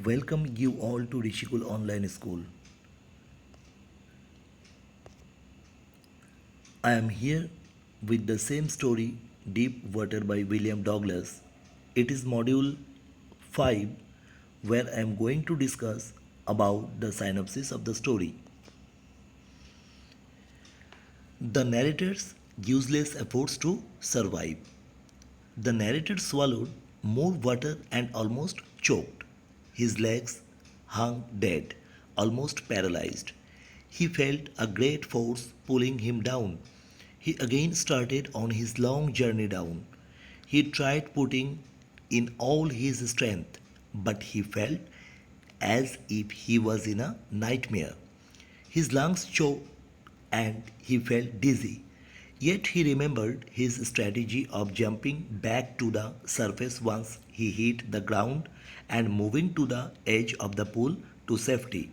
Welcome you all to Rishikul Online School. I am here with the same story, Deep Water by William Douglas. It is module 5 where I am going to discuss about the synopsis of the story. The narrator's useless efforts to survive. The narrator swallowed more water and almost choked. His legs hung dead, almost paralyzed. He felt a great force pulling him down. He again started on his long journey down. He tried putting in all his strength, but he felt as if he was in a nightmare. His lungs choked and he felt dizzy. Yet he remembered his strategy of jumping back to the surface once he hit the ground and moving to the edge of the pool to safety.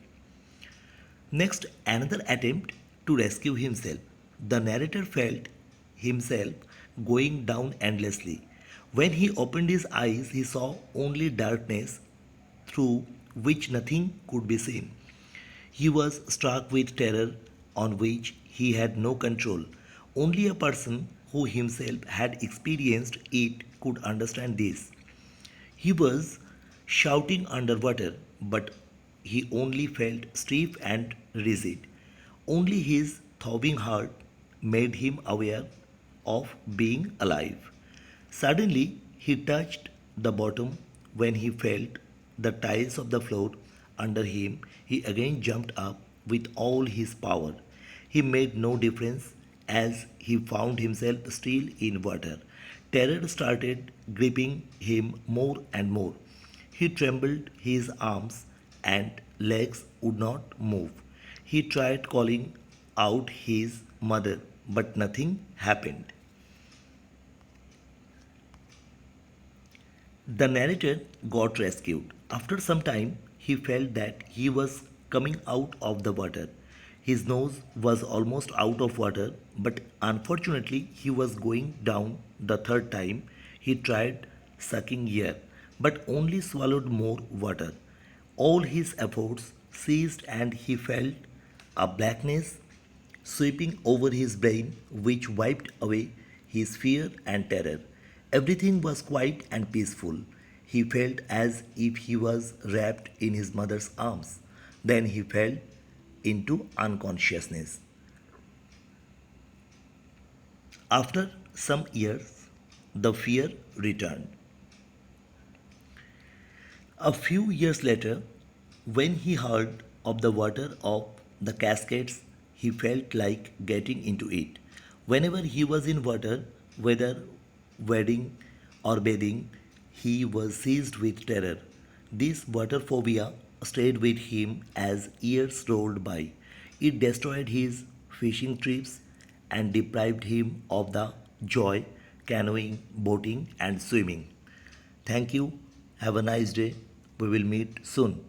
Next, another attempt to rescue himself. The narrator felt himself going down endlessly. When he opened his eyes, he saw only darkness through which nothing could be seen. He was struck with terror on which he had no control. Only a person who himself had experienced it could understand this. He was shouting underwater, but he only felt stiff and rigid. Only his throbbing heart made him aware of being alive. Suddenly, he touched the bottom when he felt the tiles of the floor under him. He again jumped up with all his power. He made no difference as he found himself still in water. Terror started gripping him more and more. He trembled, his arms and legs would not move. He tried calling out his mother, but nothing happened. The narrator got rescued. After some time, he felt that he was coming out of the water. His nose was almost out of water, but unfortunately, he was going down the third time. He tried sucking air, but only swallowed more water. All his efforts ceased, and he felt a blackness sweeping over his brain, which wiped away his fear and terror. Everything was quiet and peaceful. He felt as if he was wrapped in his mother's arms. Then he fell into unconsciousness. After some years, the fear returned. A few years later, when he heard of the water of the cascades, he felt like getting into it. Whenever he was in water, whether wading or bathing, he was seized with terror. This water phobia stayed with him as years rolled by. It destroyed his fishing trips and deprived him of the joy canoeing, boating, and swimming. Thank you. Have a nice day. We will meet soon.